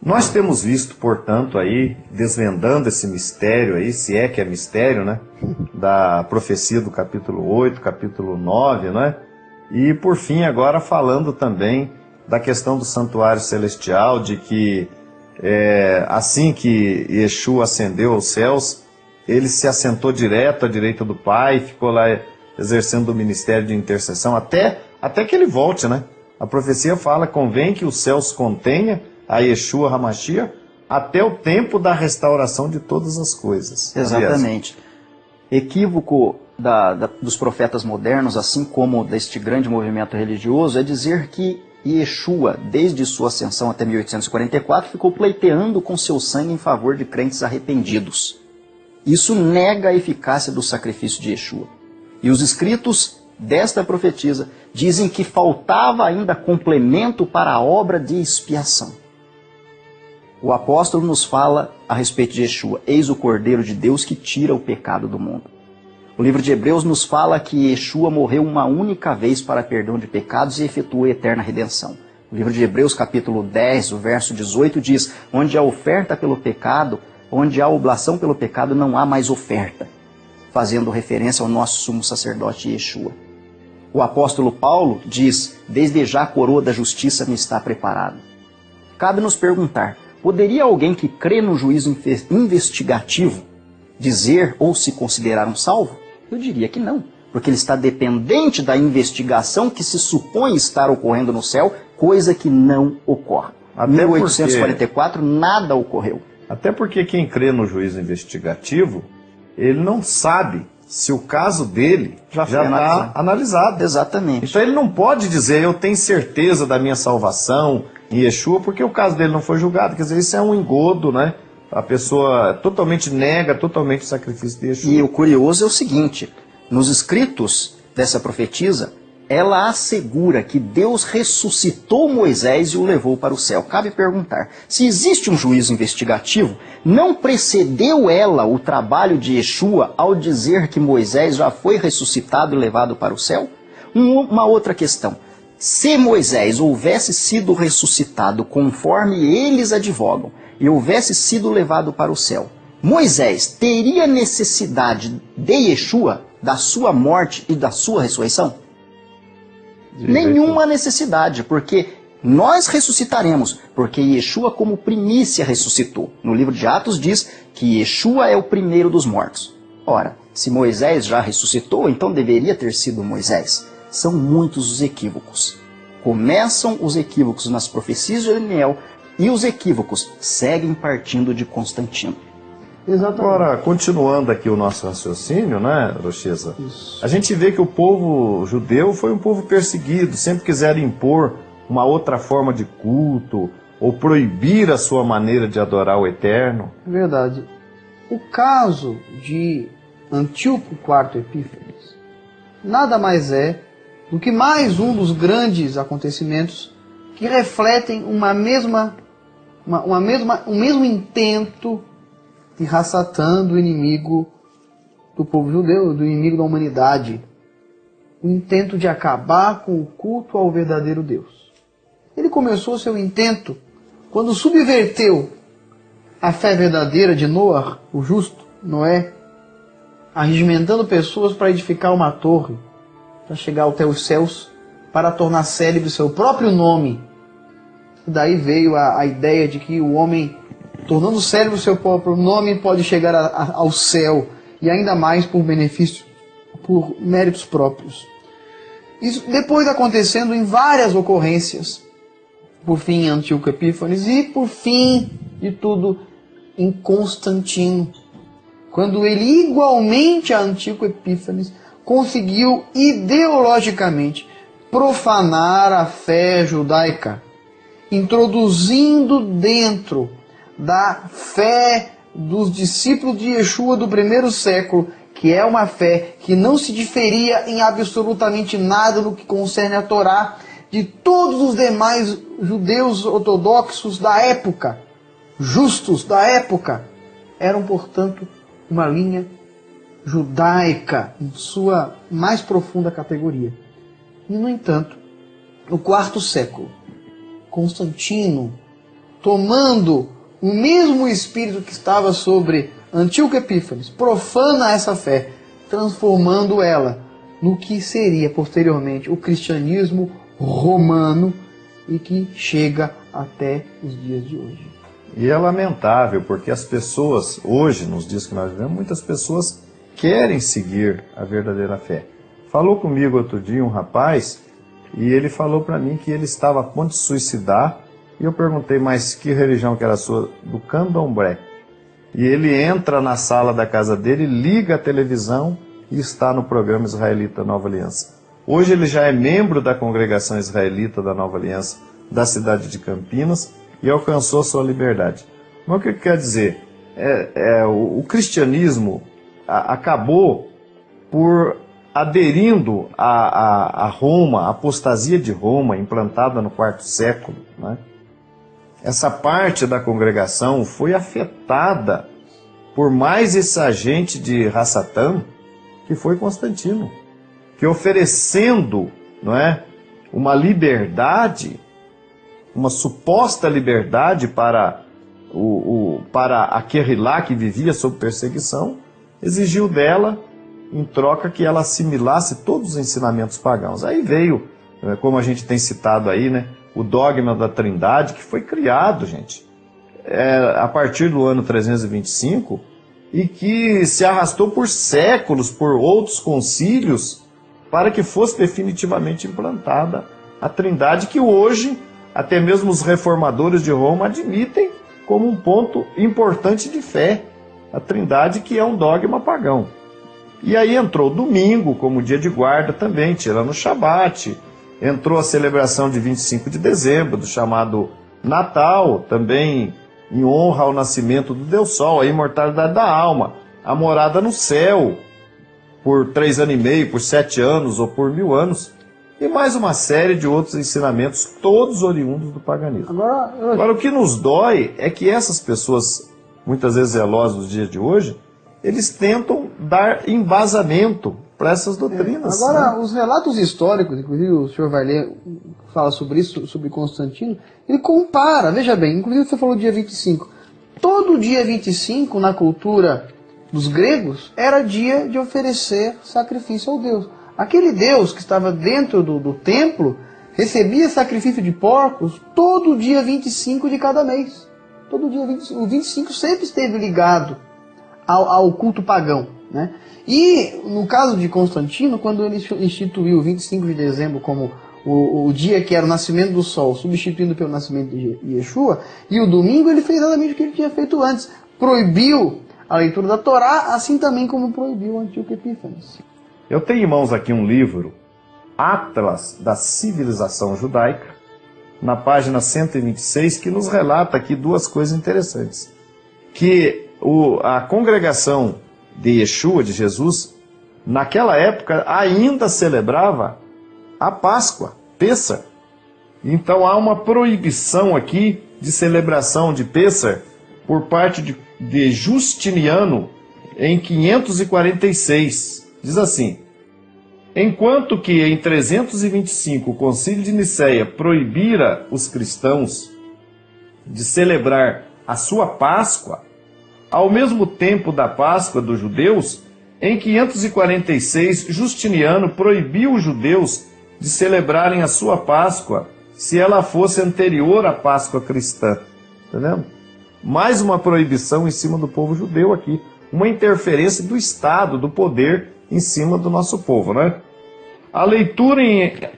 Nós temos visto, portanto, aí, desvendando esse mistério aí, se é que é mistério, né? Da profecia do capítulo 8, capítulo 9, né? E, por fim, agora falando também da questão do santuário celestial, de que assim que Yeshua ascendeu aos céus, ele se assentou direto à direita do Pai, ficou lá exercendo o ministério de intercessão, até que ele volte, né? A profecia fala, convém que os céus contenha a Yeshua HaMashiach até o tempo da restauração de todas as coisas. Exatamente. Equívoco dos profetas modernos, assim como deste grande movimento religioso, é dizer que Yeshua, desde sua ascensão até 1844, ficou pleiteando com seu sangue em favor de crentes arrependidos. Isso nega a eficácia do sacrifício de Yeshua. E os escritos desta profetisa dizem que faltava ainda complemento para a obra de expiação. O apóstolo nos fala a respeito de Yeshua: eis o Cordeiro de Deus que tira o pecado do mundo. O livro de Hebreus nos fala que Yeshua morreu uma única vez para perdão de pecados e efetuou a eterna redenção. O livro de Hebreus, capítulo 10, o verso 18 diz: onde há oferta pelo pecado, onde há oblação pelo pecado, não há mais oferta, fazendo referência ao nosso sumo sacerdote Yeshua. O apóstolo Paulo diz: desde já a coroa da justiça me está preparada. Cabe nos perguntar, poderia alguém que crê no juízo investigativo dizer ou se considerar um salvo? Eu diria que não, porque ele está dependente da investigação que se supõe estar ocorrendo no céu, coisa que não ocorre. Em 1844 nada ocorreu. Até porque quem crê no juízo investigativo, ele não sabe se o caso dele já está analisado. Exatamente. Então ele não pode dizer, eu tenho certeza da minha salvação em Yeshua, porque o caso dele não foi julgado. Quer dizer, isso é um engodo, né? A pessoa totalmente nega totalmente o sacrifício de Yeshua. E o curioso é o seguinte, nos escritos dessa profetisa, ela assegura que Deus ressuscitou Moisés e o levou para o céu. Cabe perguntar, se existe um juízo investigativo, não precedeu ela o trabalho de Yeshua ao dizer que Moisés já foi ressuscitado e levado para o céu? Uma outra questão, se Moisés houvesse sido ressuscitado conforme eles advogam, e houvesse sido levado para o céu, Moisés teria necessidade de Yeshua, da sua morte e da sua ressurreição? Nenhuma necessidade, porque nós ressuscitaremos, porque Yeshua como primícia ressuscitou. No livro de Atos diz que Yeshua é o primeiro dos mortos. Ora, se Moisés já ressuscitou, então deveria ter sido Moisés. São muitos os equívocos. Começam os equívocos nas profecias de Daniel, e os equívocos seguem partindo de Constantino. Exatamente. Agora, continuando aqui o nosso raciocínio, né, Rocheza? A gente vê que o povo judeu foi um povo perseguido, sempre quiseram impor uma outra forma de culto, ou proibir a sua maneira de adorar o Eterno. Verdade. O caso de Antíoco IV Epífanes nada mais é do que mais um dos grandes acontecimentos que refletem um mesmo intento de Hassatã, do inimigo do povo judeu, do inimigo da humanidade. O intento de acabar com o culto ao verdadeiro Deus. Ele começou seu intento quando subverteu a fé verdadeira de Noé, o justo, Noé, arregimentando pessoas para edificar uma torre, para chegar até os céus, para tornar célebre seu próprio nome. Daí veio a ideia de que o homem, tornando célebre o seu próprio nome, pode chegar ao céu, e ainda mais por benefício, por méritos próprios. Isso depois acontecendo em várias ocorrências, por fim em Antíoco Epífanes, e por fim de tudo em Constantino, quando ele igualmente a Antíoco Epífanes conseguiu ideologicamente profanar a fé judaica, introduzindo dentro da fé dos discípulos de Yeshua do primeiro século, que é uma fé que não se diferia em absolutamente nada no que concerne a Torá, de todos os demais judeus ortodoxos da época, justos da época, eram, portanto, uma linha judaica em sua mais profunda categoria. E, no entanto, no quarto século, Constantino, tomando o mesmo espírito que estava sobre Antíoco Epífanes, profana essa fé, transformando ela no que seria posteriormente o cristianismo romano e que chega até os dias de hoje. E é lamentável, porque as pessoas, hoje, nos dias que nós vivemos, muitas pessoas querem seguir a verdadeira fé. Falou comigo outro dia um rapaz, e ele falou para mim que ele estava a ponto de suicidar, e eu perguntei, mas que religião que era a sua? Do candomblé. E ele entra na sala da casa dele, liga a televisão e está no programa israelita Nova Aliança. Hoje ele já é membro da congregação israelita da Nova Aliança, da cidade de Campinas, e alcançou sua liberdade. Mas o que quer dizer? O cristianismo acabou por aderindo a Roma, a apostasia de Roma, implantada no quarto século, né? Essa parte da congregação foi afetada por mais esse agente de Hassatan, que foi Constantino, que oferecendo, não é, uma liberdade, uma suposta liberdade para a Querrilá, que vivia sob perseguição, exigiu dela, em troca, que ela assimilasse todos os ensinamentos pagãos. Aí veio, como a gente tem citado aí, né, o dogma da Trindade, que foi criado, gente, a partir do ano 325, e que se arrastou por séculos, por outros concílios, para que fosse definitivamente implantada a Trindade, que hoje até mesmo os reformadores de Roma admitem como um ponto importante de fé, a Trindade, que é um dogma pagão. E aí entrou o domingo como dia de guarda também, tirando o Shabat, entrou a celebração de 25 de dezembro, do chamado Natal, também em honra ao nascimento do Deus Sol, a imortalidade da alma, a morada no céu, por 3 anos e meio, por 7 anos ou por 1000 anos, e mais uma série de outros ensinamentos, todos oriundos do paganismo. Agora, o que nos dói é que essas pessoas, muitas vezes zelosas dos dias de hoje, eles tentam dar embasamento para essas doutrinas. Agora, né? Os relatos históricos, inclusive o senhor vai ler, fala sobre isso, sobre Constantino, ele compara, veja bem, inclusive você falou dia 25. Todo dia 25, na cultura dos gregos, era dia de oferecer sacrifício ao Deus. Aquele Deus que estava dentro do templo recebia sacrifício de porcos todo dia 25 de cada mês. Todo dia 25. O 25 sempre esteve ligado ao culto pagão, né? E no caso de Constantino, quando ele instituiu o 25 de dezembro como o dia que era o nascimento do sol, substituindo pelo nascimento de Yeshua, e o domingo ele fez exatamente o que ele tinha feito antes. Proibiu a leitura da Torá, assim também como proibiu o Antíoco Epífanes. Eu tenho em mãos aqui um livro, Atlas da Civilização Judaica, na página 126, que nos relata aqui duas coisas interessantes. Que a congregação de Yeshua, de Jesus, naquela época ainda celebrava a Páscoa, Pêssar. Então há uma proibição aqui de celebração de Pêssar por parte de Justiniano em 546. Diz assim: enquanto que em 325 o Concílio de Nicéia proibira os cristãos de celebrar a sua Páscoa, ao mesmo tempo da Páscoa dos judeus, em 546 Justiniano proibiu os judeus de celebrarem a sua Páscoa se ela fosse anterior à Páscoa cristã. Está vendo? Mais uma proibição em cima do povo judeu aqui. Uma interferência do Estado, do poder, em cima do nosso povo, né? A leitura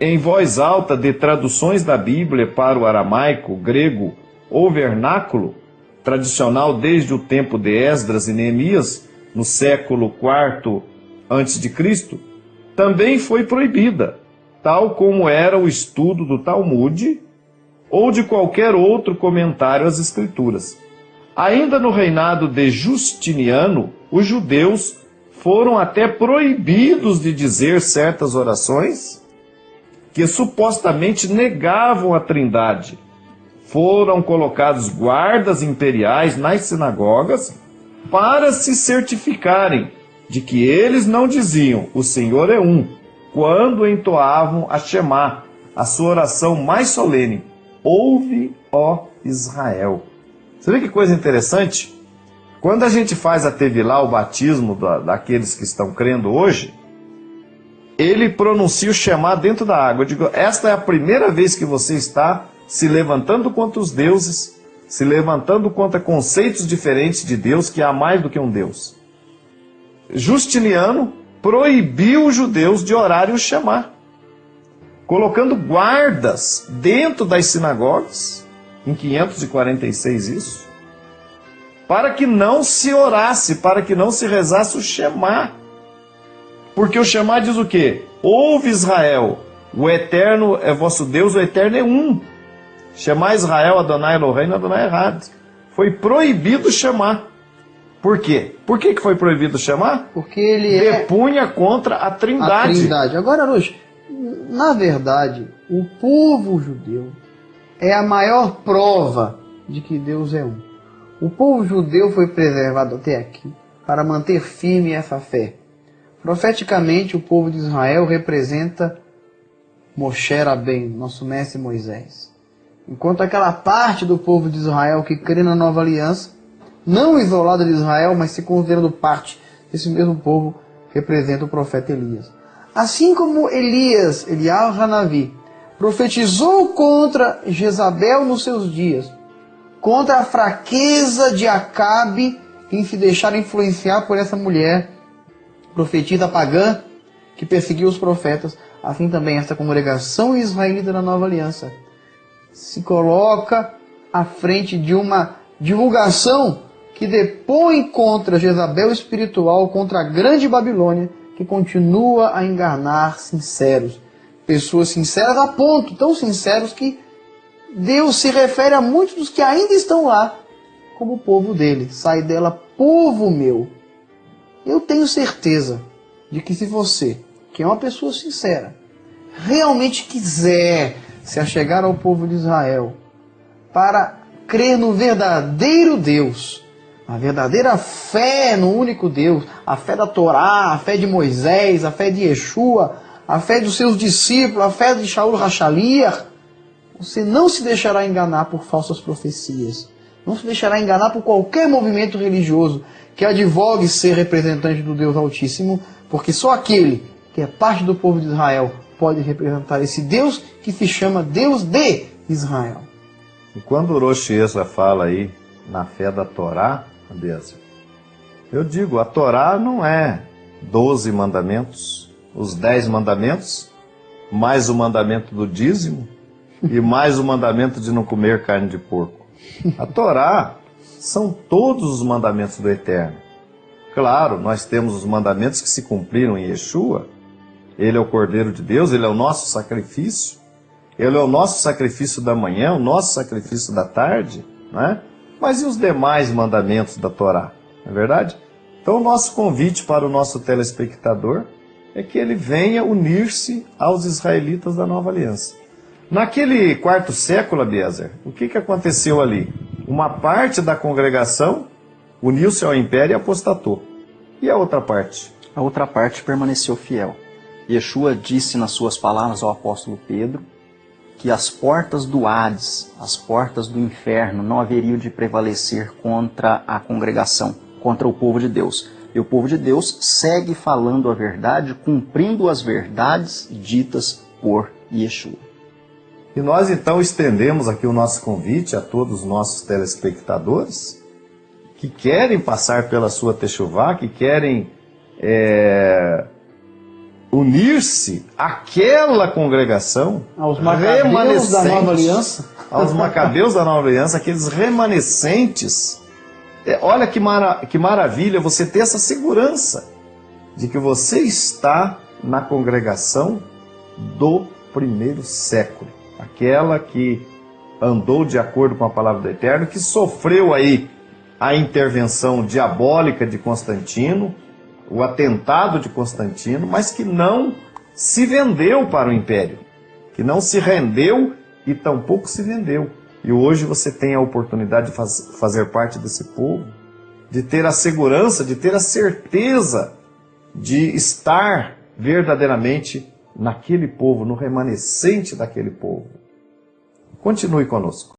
em voz alta de traduções da Bíblia para o aramaico, grego ou vernáculo, tradicional desde o tempo de Esdras e Neemias, no século IV a.C., também foi proibida, tal como era o estudo do Talmud ou de qualquer outro comentário às Escrituras. Ainda no reinado de Justiniano, os judeus foram até proibidos de dizer certas orações que supostamente negavam a Trindade. Foram colocados guardas imperiais nas sinagogas para se certificarem de que eles não diziam "o Senhor é um", quando entoavam a Shemá, a sua oração mais solene: "Ouve, ó Israel. Você vê que coisa interessante? Quando a gente faz a Tevilá, o batismo daqueles que estão crendo hoje, ele pronuncia o Shema dentro da água. Eu digo, esta é a primeira vez que você está se levantando contra os deuses, se levantando contra conceitos diferentes de Deus, que há mais do que um Deus. Justiniano proibiu os judeus de orarem o Shema, colocando guardas dentro das sinagogas, em 546 isso, para que não se orasse, para que não se rezasse o Shema. Porque o Shema diz o quê? Ouve Israel, o Eterno é vosso Deus, o Eterno é um. Shema Israel, Adonai Eloheinu, Adonai Echad. Foi proibido o Shema. Por quê? Por que foi proibido o Shema? Porque ele depunha contra a Trindade. A Trindade. Agora, Luz, na verdade, o povo judeu é a maior prova de que Deus é um. O povo judeu foi preservado até aqui para manter firme essa fé. Profeticamente, o povo de Israel representa Moshe Rabbeinu, nosso mestre Moisés. Enquanto aquela parte do povo de Israel que crê na nova aliança, não isolada de Israel, mas se considerando parte desse mesmo povo, representa o profeta Elias. Assim como Elias Hanavi, profetizou contra Jezabel nos seus dias, contra a fraqueza de Acabe em se deixar influenciar por essa mulher profetisa pagã que perseguiu os profetas, assim também essa congregação israelita da nova aliança se coloca à frente de uma divulgação que depõe contra Jezabel espiritual, contra a grande Babilônia, que continua a enganar sinceros. Pessoas sinceras a ponto, tão sinceros que Deus se refere a muitos dos que ainda estão lá como o povo dele. Sai dela, povo meu. Eu tenho certeza de que se você, que é uma pessoa sincera, realmente quiser se achegar ao povo de Israel para crer no verdadeiro Deus, a verdadeira fé no único Deus, a fé da Torá, a fé de Moisés, a fé de Yeshua, a fé dos seus discípulos, a fé de Shaul Hashaliach, você não se deixará enganar por falsas profecias. Não se deixará enganar por qualquer movimento religioso que advogue ser representante do Deus Altíssimo, porque só aquele que é parte do povo de Israel pode representar esse Deus que se chama Deus de Israel. E quando o Rosh Ezra fala aí na fé da Torá, eu digo, a Torá não é 12 mandamentos, os 10 mandamentos, mais o mandamento do dízimo e mais o mandamento de não comer carne de porco. A Torá são todos os mandamentos do Eterno. Claro, nós temos os mandamentos que se cumpriram em Yeshua. Ele é o Cordeiro de Deus, ele é o nosso sacrifício. Ele é o nosso sacrifício da manhã, o nosso sacrifício da tarde, né? Mas e os demais mandamentos da Torá? Não é verdade? Então o nosso convite para o nosso telespectador é que ele venha unir-se aos israelitas da nova aliança. Naquele 4º século, Abiezer, o que aconteceu ali? Uma parte da congregação uniu-se ao império e apostatou. E a outra parte? A outra parte permaneceu fiel. Yeshua disse nas suas palavras ao apóstolo Pedro que as portas do Hades, as portas do inferno, não haveriam de prevalecer contra a congregação, contra o povo de Deus. E o povo de Deus segue falando a verdade, cumprindo as verdades ditas por Yeshua. E nós então estendemos aqui o nosso convite a todos os nossos telespectadores que querem passar pela sua Teshuvá, que querem unir-se àquela congregação, aos macabeus da nova aliança, aos macabeus da nova aliança, aqueles remanescentes. Olha que maravilha você ter essa segurança de que você está na congregação do primeiro século, aquela que andou de acordo com a palavra do Eterno, que sofreu aí a intervenção diabólica de Constantino, o atentado de Constantino, mas que não se vendeu para o império, que não se rendeu e tampouco se vendeu. E hoje você tem a oportunidade de fazer parte desse povo, de ter a segurança, de ter a certeza de estar verdadeiramente naquele povo, no remanescente daquele povo. Continue conosco.